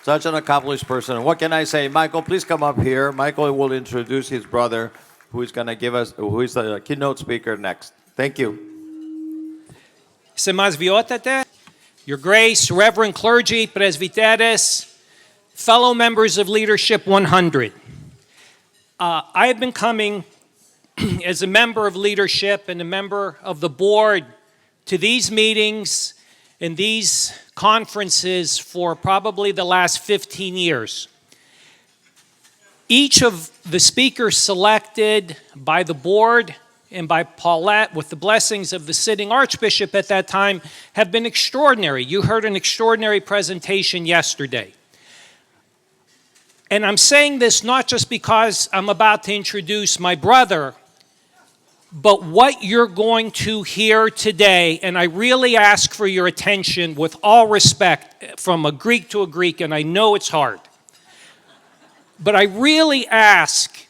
Such an accomplished person. What can I say? Michael, please come up here. Michael will introduce his brother, who is the keynote speaker next. Thank you. Your Grace, Reverend Clergy, Presbyteres, fellow members of Leadership 100. I have been coming as a member of leadership and a member of the board to these meetings and these conferences for probably the last 15 years. Each of the speakers selected by the board and by Paulette, with the blessings of the sitting Archbishop at that time, have been extraordinary. You heard an extraordinary presentation yesterday. And I'm saying this not just because I'm about to introduce my brother, but what you're going to hear today, and I really ask for your attention with all respect, from a Greek to a Greek, and I know it's hard. But I really ask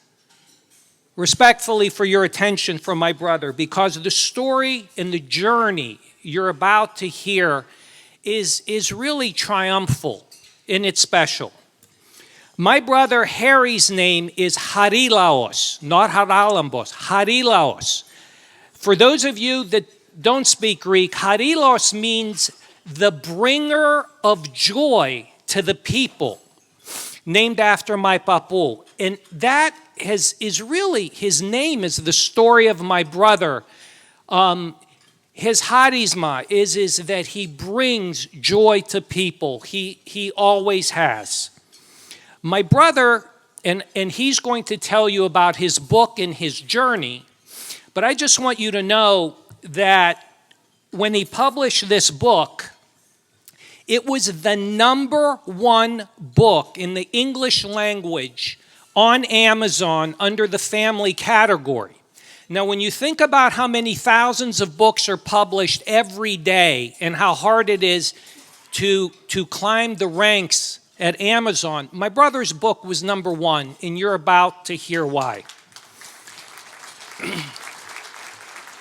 respectfully for your attention from my brother, because the story and the journey you're about to hear is really triumphal and it's special. My brother Harry's name is Harilaos, not Haralambos, Harilaos. For those of you that don't speak Greek, Harilaos means the bringer of joy to the people, named after my papu. And that is really, his name is the story of my brother. His charisma is that he brings joy to people. He always has. My brother, and he's going to tell you about his book and his journey, but I just want you to know that when he published this book, it was the #1 book in the English language on Amazon under the family category. Now, when you think about how many thousands of books are published every day and how hard it is to climb the ranks at Amazon, my brother's book was #1, and you're about to hear why.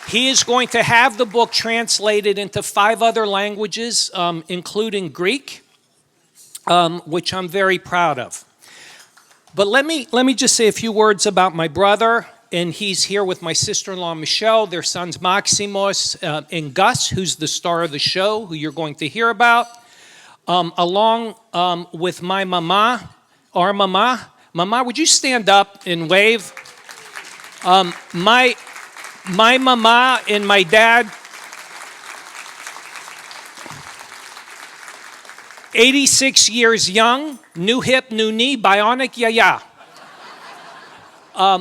He is going to have the book translated into 5 other languages, including Greek, which I'm very proud of. But let me just say a few words about my brother, and he's here with my sister-in-law, Michelle, their sons, Maximos and Gus, who's the star of the show, who you're going to hear about. Along with my mama, our mama. Mama, would you stand up and wave? My mama and my dad, 86 years young, new hip, new knee, bionic yaya.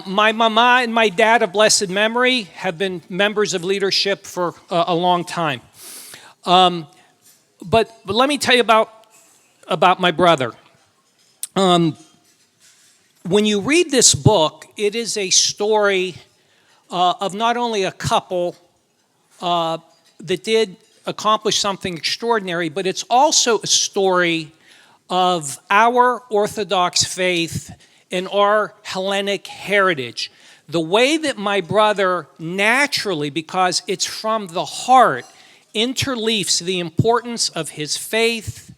My mama and my dad of blessed memory have been members of leadership for a long time. But let me tell you about my brother. When you read this book, it is a story of not only a couple that did accomplish something extraordinary, but it's also a story of our Orthodox faith and our Hellenic heritage. The way that my brother naturally, because it's from the heart, interleaves the importance of his faith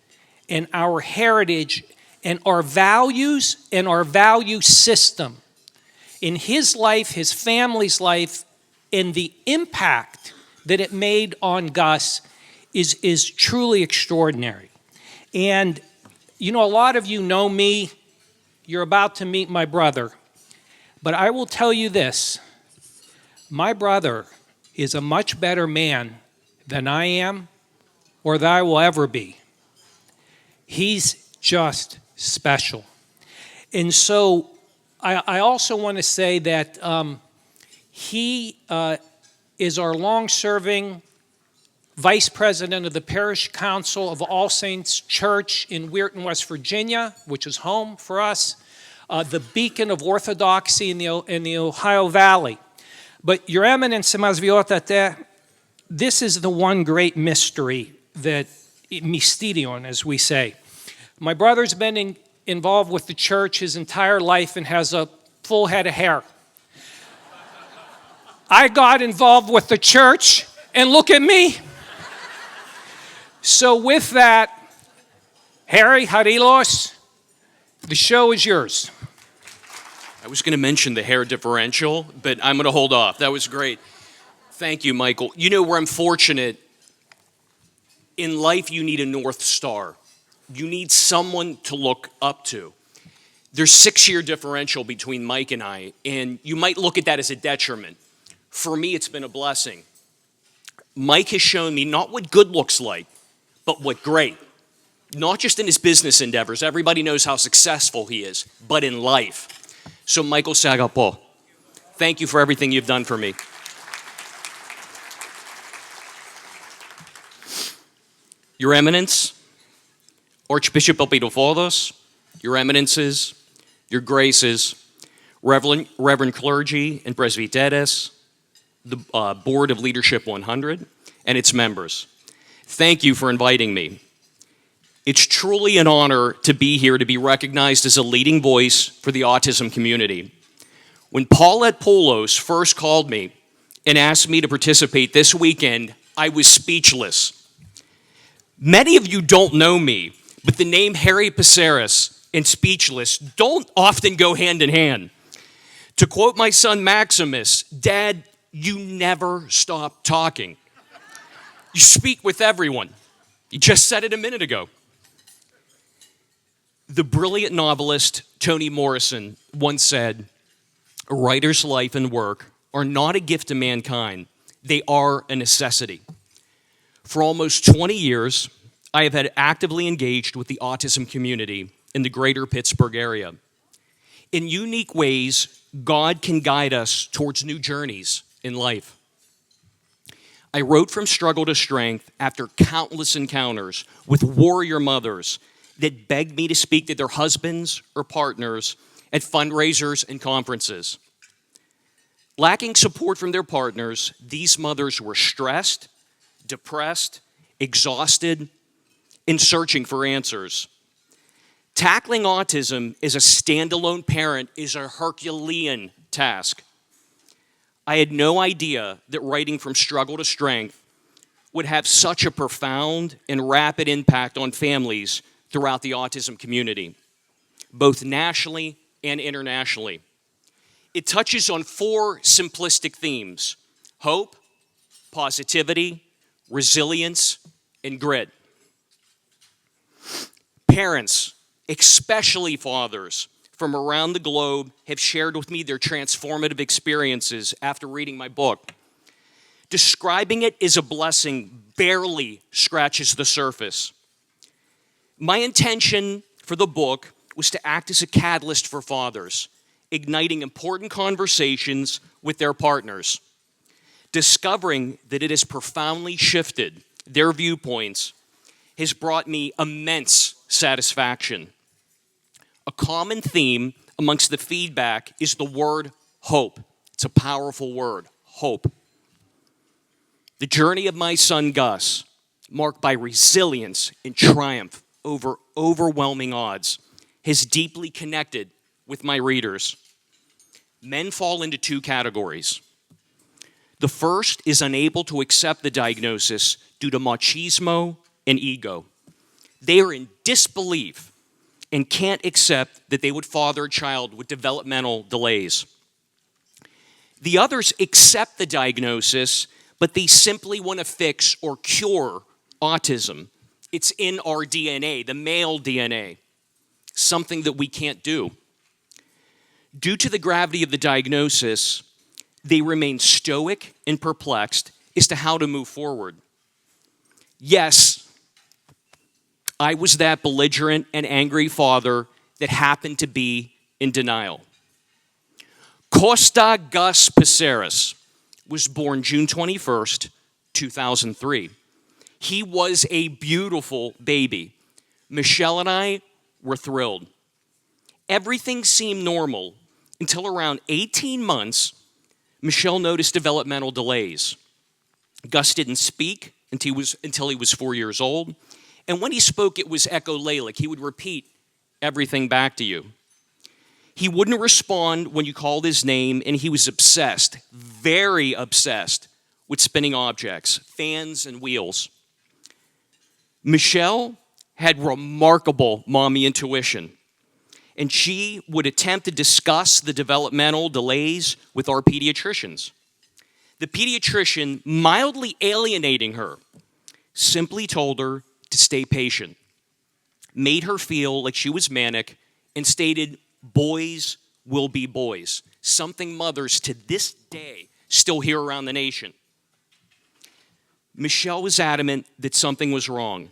and our heritage and our values and our value system in his life, his family's life, and the impact that it made on Gus is truly extraordinary. And, you know, a lot of you know me. You're about to meet my brother. But I will tell you this. My brother is a much better man than I am or that I will ever be. He's just special. And so I also want to say that he is our long-serving vice president of the Parish Council of All Saints Church in Weirton, West Virginia, which is home for us, the beacon of orthodoxy in the Ohio Valley. But Your Eminence, this is the one great mystery, that mysterion, as we say. My brother's been involved with the church his entire life and has a full head of hair. I got involved with the church, and look at me. So with that, Harry Harilos, the show is yours. I was going to mention the hair differential, but I'm going to hold off. That was great. Thank you, Michael. You know, where I'm fortunate, in life you need a North Star. You need someone to look up to. There's 6-year differential between Mike and I, and you might look at that as a detriment. For me, it's been a blessing. Mike has shown me not what good looks like, but what great. Not just in his business endeavors. Everybody knows how successful he is, but in life. So Michael Sagapo, thank you for everything you've done for me. Your Eminence, Archbishop Elpidoforos, Your Eminences, Your Graces, Reverend Clergy and Presbyteres, the Board of Leadership 100, and its members. Thank you for inviting me. It's truly an honor to be here to be recognized as a leading voice for the autism community. When Paulette Poulos first called me and asked me to participate this weekend, I was speechless. Many of you don't know me, but the name Harry Psaros and speechless don't often go hand in hand. To quote my son Maximus, Dad, you never stop talking. You speak with everyone. You just said it a minute ago. The brilliant novelist Toni Morrison once said, "A writer's life and work are not a gift to mankind. They are a necessity." For almost 20 years, I have had actively engaged with the autism community in the greater Pittsburgh area. In unique ways, God can guide us towards new journeys in life. I wrote From Struggle to Strength after countless encounters with warrior mothers that begged me to speak to their husbands or partners at fundraisers and conferences. Lacking support from their partners, these mothers were stressed, depressed, exhausted, and searching for answers. Tackling autism as a standalone parent is a Herculean task. I had no idea that writing From Struggle to Strength would have such a profound and rapid impact on families throughout the autism community, both nationally and internationally. It touches on 4 simplistic themes: hope, positivity, resilience, and grit. Parents, especially fathers from around the globe, have shared with me their transformative experiences after reading my book. Describing it as a blessing barely scratches the surface. My intention for the book was to act as a catalyst for fathers, igniting important conversations with their partners. Discovering that it has profoundly shifted their viewpoints has brought me immense satisfaction. A common theme amongst the feedback is the word hope. It's a powerful word, hope. The journey of my son Gus, marked by resilience and triumph over overwhelming odds, has deeply connected with my readers. Men fall into 2 categories. The first is unable to accept the diagnosis due to machismo and ego. They are in disbelief and can't accept that they would father a child with developmental delays. The others accept the diagnosis, but they simply want to fix or cure autism. It's in our DNA, the male DNA, something that we can't do. Due to the gravity of the diagnosis, they remain stoic and perplexed as to how to move forward. Yes, I was that belligerent and angry father that happened to be in denial. Costa Gus Psaros was born June 21st, 2003. He was a beautiful baby. Michelle and I were thrilled. Everything seemed normal until around 18 months, Michelle noticed developmental delays. Gus didn't speak until he was 4 years old. And when he spoke, it was echolalic. He would repeat everything back to you. He wouldn't respond when you called his name, and he was obsessed, very obsessed, with spinning objects, fans and wheels. Michelle had remarkable mommy intuition, and she would attempt to discuss the developmental delays with our pediatricians. The pediatrician, mildly alienating her, simply told her to stay patient, made her feel like she was manic, and stated, "Boys will be boys," something mothers to this day still hear around the nation. Michelle was adamant that something was wrong,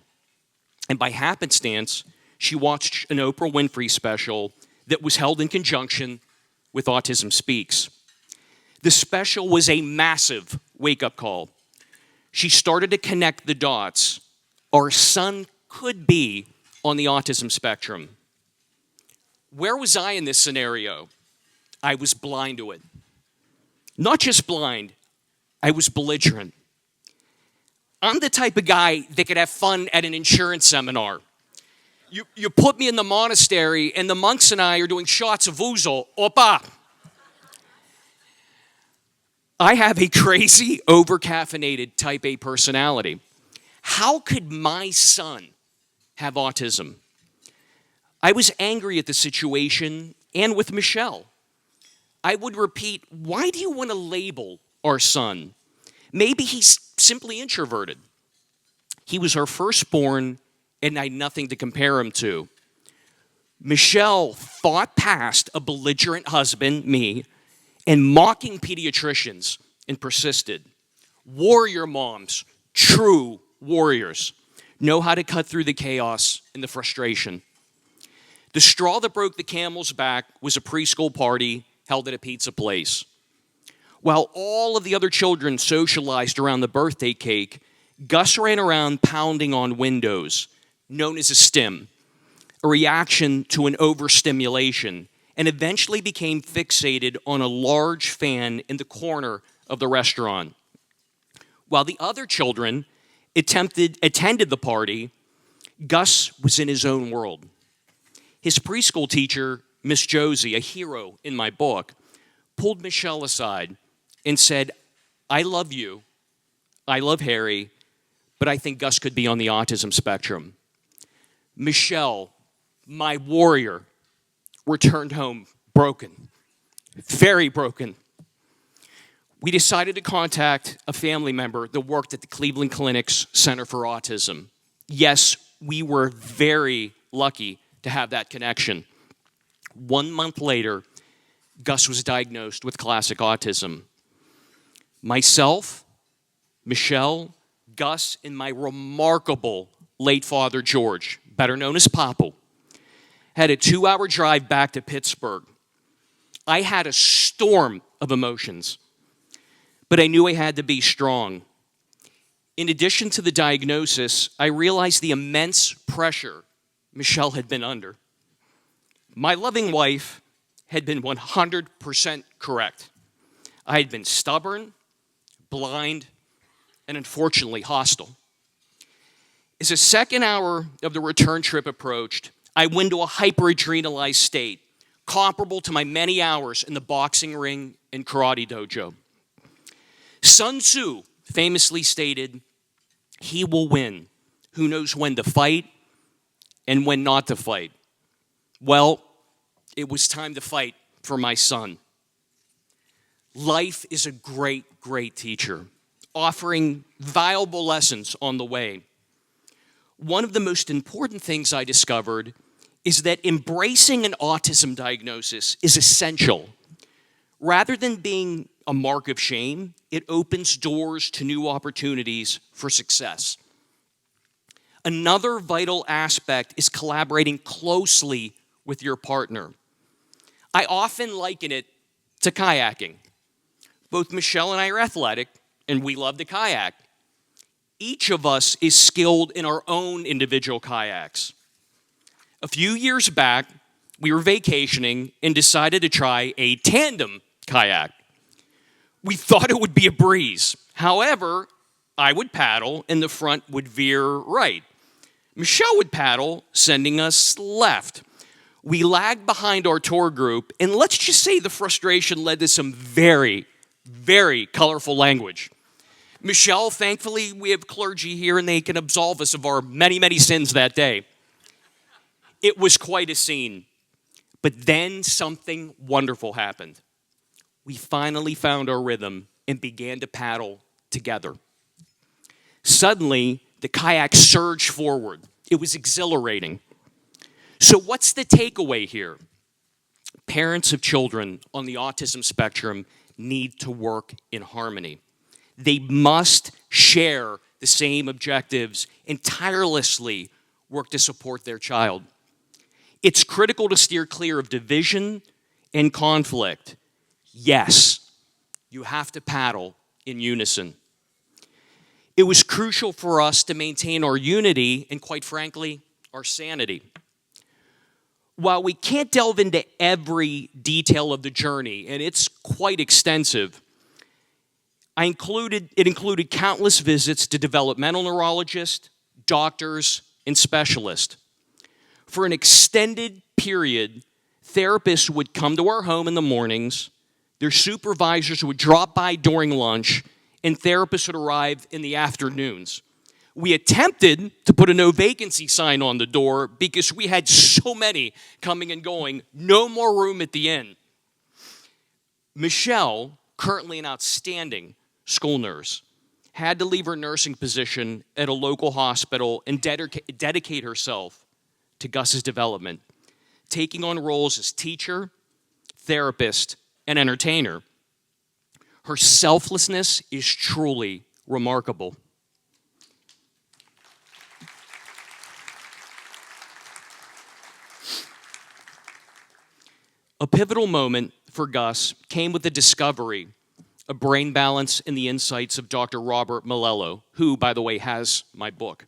and by happenstance, she watched an Oprah Winfrey special that was held in conjunction with Autism Speaks. The special was a massive wake-up call. She started to connect the dots. Our son could be on the autism spectrum. Where was I in this scenario? I was blind to it. Not just blind, I was belligerent. I'm the type of guy that could have fun at an insurance seminar. You put me in the monastery, and the monks and I are doing shots of ouzo. Opa! I have a crazy, over-caffeinated type A personality. How could my son have autism? I was angry at the situation and with Michelle. I would repeat, why do you want to label our son? Maybe he's simply introverted. He was our firstborn, and I had nothing to compare him to. Michelle fought past a belligerent husband, me, and mocking pediatricians, and persisted. Warrior moms, true warriors, know how to cut through the chaos and the frustration. The straw that broke the camel's back was a preschool party held at a pizza place. While all of the other children socialized around the birthday cake, Gus ran around pounding on windows, known as a stim, a reaction to an overstimulation, and eventually became fixated on a large fan in the corner of the restaurant. While the other children attended the party, Gus was in his own world. His preschool teacher, Miss Josie, a hero in my book, pulled Michelle aside and said, "I love you, I love Harry, but I think Gus could be on the autism spectrum." Michelle, my warrior, returned home broken, very broken. We decided to contact a family member that worked at the Cleveland Clinic's Center for Autism. Yes, we were very lucky to have that connection. 1 month later, Gus was diagnosed with classic autism. Myself, Michelle, Gus, and my remarkable late father, George, better known as Papu, had a 2-hour drive back to Pittsburgh. I had a storm of emotions, but I knew I had to be strong. In addition to the diagnosis, I realized the immense pressure Michelle had been under. My loving wife had been 100% correct. I had been stubborn, blind, and unfortunately hostile. As the second hour of the return trip approached, I went into a hyper-adrenalized state, comparable to my many hours in the boxing ring and karate dojo. Sun Tzu famously stated, "He will win who knows when to fight and when not to fight." Well, it was time to fight for my son. Life is a great, great teacher, offering valuable lessons on the way. One of the most important things I discovered is that embracing an autism diagnosis is essential. Rather than being a mark of shame, it opens doors to new opportunities for success. Another vital aspect is collaborating closely with your partner. I often liken it to kayaking. Both Michelle and I are athletic, and we love to kayak. Each of us is skilled in our own individual kayaks. A few years back, we were vacationing and decided to try a tandem kayak. We thought it would be a breeze. However, I would paddle and the front would veer right. Michelle would paddle, sending us left. We lagged behind our tour group, and let's just say the frustration led to some very, very colorful language. Michelle, thankfully, we have clergy here and they can absolve us of our many, many sins that day. It was quite a scene. But then something wonderful happened. We finally found our rhythm and began to paddle together. Suddenly, the kayak surged forward. It was exhilarating. So what's the takeaway here? Parents of children on the autism spectrum need to work in harmony. They must share the same objectives and tirelessly work to support their child. It's critical to steer clear of division and conflict. Yes, you have to paddle in unison. It was crucial for us to maintain our unity and, quite frankly, our sanity. While we can't delve into every detail of the journey, and it's quite extensive, it included countless visits to developmental neurologists, doctors, and specialists. For an extended period, therapists would come to our home in the mornings, their supervisors would drop by during lunch, and therapists would arrive in the afternoons. We attempted to put a no vacancy sign on the door because we had so many coming and going, no more room at the inn. Michelle, currently an outstanding school nurse, had to leave her nursing position at a local hospital and dedicate herself to Gus's development, taking on roles as teacher, therapist, and entertainer. Her selflessness is truly remarkable. A pivotal moment for Gus came with the discovery of brain balance and the insights of Dr. Robert Malello, who, by the way, has my book.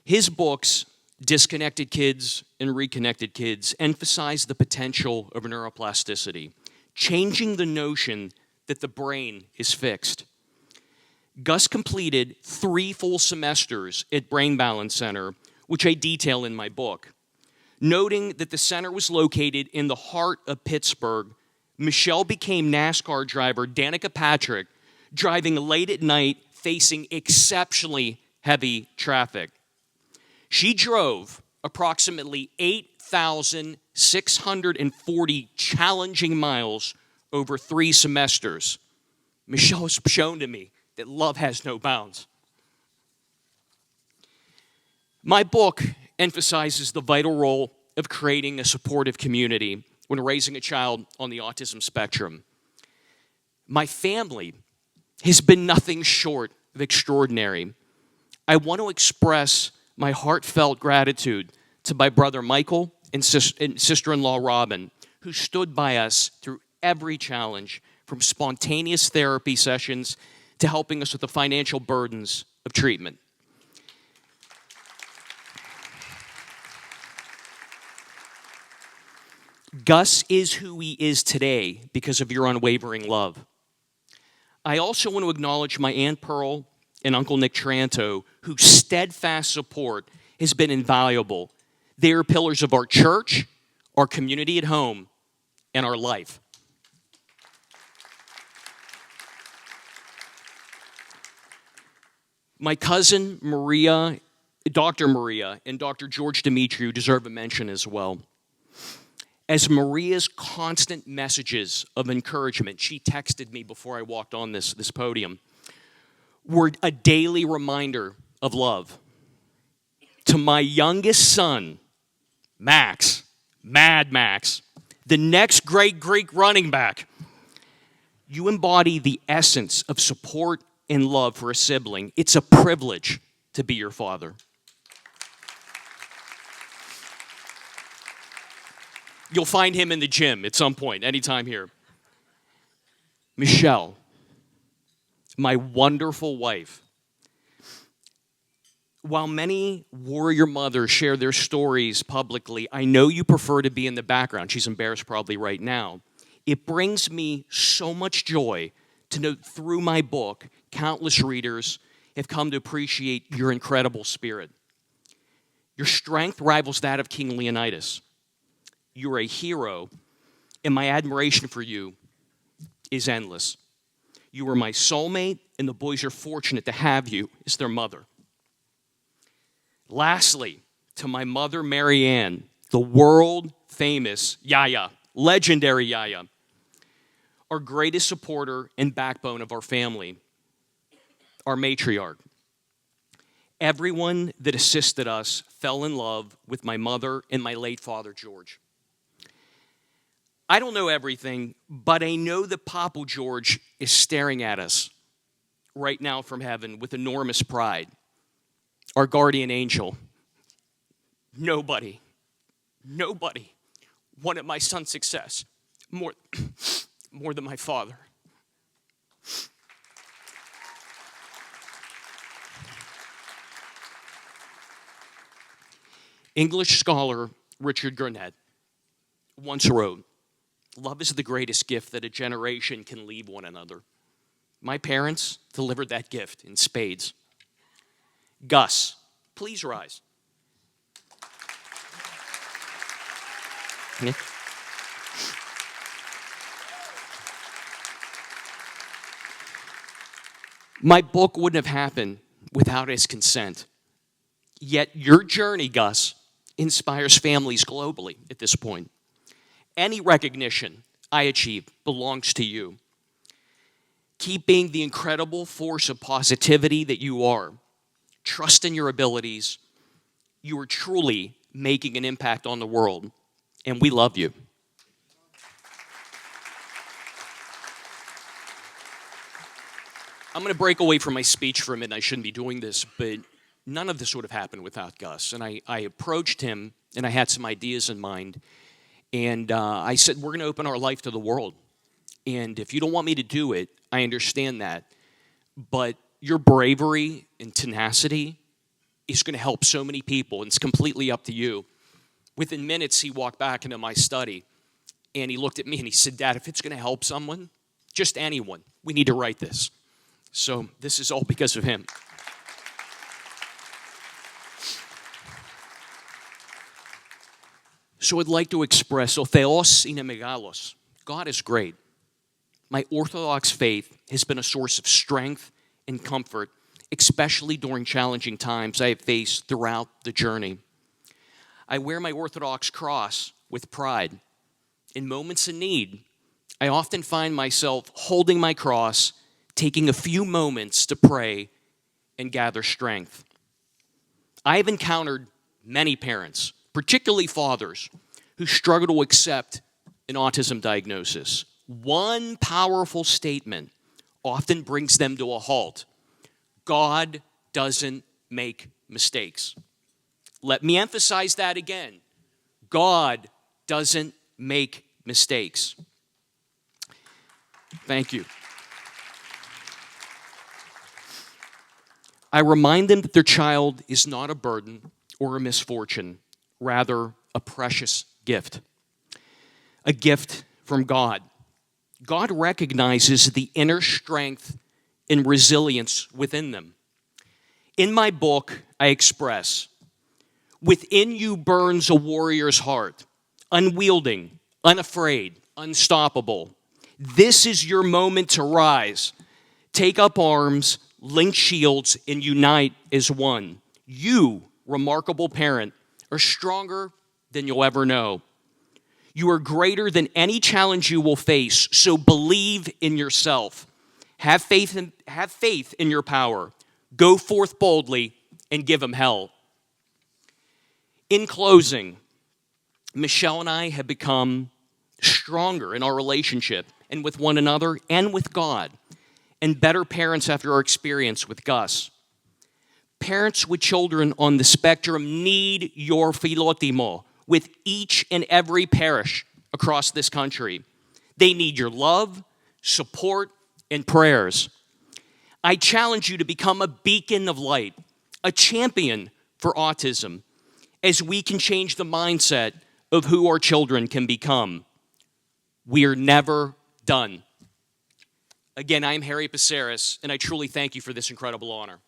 His books, Disconnected Kids and Reconnected Kids, emphasize the potential of neuroplasticity, changing the notion that the brain is fixed. Gus completed 3 full semesters at Brain Balance Center, which I detail in my book. Noting that the center was located in the heart of Pittsburgh, Michelle became NASCAR driver Danica Patrick, driving late at night, facing exceptionally heavy traffic. She drove approximately 8,640 challenging miles over 3 semesters. Michelle has shown to me that love has no bounds. My book emphasizes the vital role of creating a supportive community when raising a child on the autism spectrum. My family has been nothing short of extraordinary. I want to express my heartfelt gratitude to my brother Michael and sister-in-law Robin, who stood by us through every challenge, from spontaneous therapy sessions to helping us with the financial burdens of treatment. Gus is who he is today because of your unwavering love. I also want to acknowledge my Aunt Pearl and Uncle Nick Tranto, whose steadfast support has been invaluable. They are pillars of our church, our community at home, and our life. My cousin Maria, Dr. Maria, and Dr. George Dimitrios deserve a mention as well. As Maria's constant messages of encouragement, she texted me before I walked on this podium, were a daily reminder of love. To my youngest son, Max, Mad Max, the next great Greek running back, you embody the essence of support and love for a sibling. It's a privilege to be your father. You'll find him in the gym at some point, anytime here. Michelle, my wonderful wife. While many warrior mothers share their stories publicly, I know you prefer to be in the background. She's embarrassed probably right now. It brings me so much joy to know through my book, countless readers have come to appreciate your incredible spirit. Your strength rivals that of King Leonidas. You're a hero, and my admiration for you is endless. You are my soulmate, and the boys are fortunate to have you as their mother. Lastly, to my mother, Marianne, the world-famous Yaya, legendary Yaya, our greatest supporter and backbone of our family, our matriarch. Everyone that assisted us fell in love with my mother and my late father, George. I don't know everything, but I know that Papa George is staring at us right now from heaven with enormous pride. Our guardian angel. Nobody wanted my son's success more than my father. English scholar Richard Grande once wrote, "Love is the greatest gift that a generation can leave one another." My parents delivered that gift in spades. Gus, please rise. Yeah. My book wouldn't have happened without his consent. Yet your journey, Gus, inspires families globally at this point. Any recognition I achieve belongs to you. Keep being the incredible force of positivity that you are. Trust in your abilities. You are truly making an impact on the world, and we love you. I'm going to break away from my speech for a minute. I shouldn't be doing this, but none of this would have happened without Gus. And I approached him, and I had some ideas in mind. And I said, we're going to open our life to the world. And if you don't want me to do it, I understand that. But your bravery and tenacity is going to help so many people, and it's completely up to you. Within minutes, he walked back into my study, and he looked at me, and he said, Dad, if it's going to help someone, just anyone, we need to write this. So this is all because of him. So I'd like to express, O Theos είναι megalos. God is great. My Orthodox faith has been a source of strength and comfort, especially during challenging times I have faced throughout the journey. I wear my Orthodox cross with pride. In moments of need, I often find myself holding my cross, taking a few moments to pray and gather strength. I have encountered many parents, particularly fathers, who struggle to accept an autism diagnosis. One powerful statement often brings them to a halt. God doesn't make mistakes. Let me emphasize that again. God doesn't make mistakes. Thank you. I remind them that their child is not a burden or a misfortune, rather a precious gift. A gift from God. God recognizes the inner strength and resilience within them. In my book, I express, within you burns a warrior's heart, unwielding, unafraid, unstoppable. This is your moment to rise. Take up arms, link shields, and unite as one. You, remarkable parent, are stronger than you'll ever know. You are greater than any challenge you will face, so believe in yourself. Have faith in your power. Go forth boldly and give them hell. In closing, Michelle and I have become stronger in our relationship and with one another and with God, and better parents after our experience with Gus. Parents with children on the spectrum need your philotimo with each and every parish across this country. They need your love, support, and prayers. I challenge you to become a beacon of light, a champion for autism, as we can change the mindset of who our children can become. We are never done. Again, I'm Harry Psaros, and I truly thank you for this incredible honor.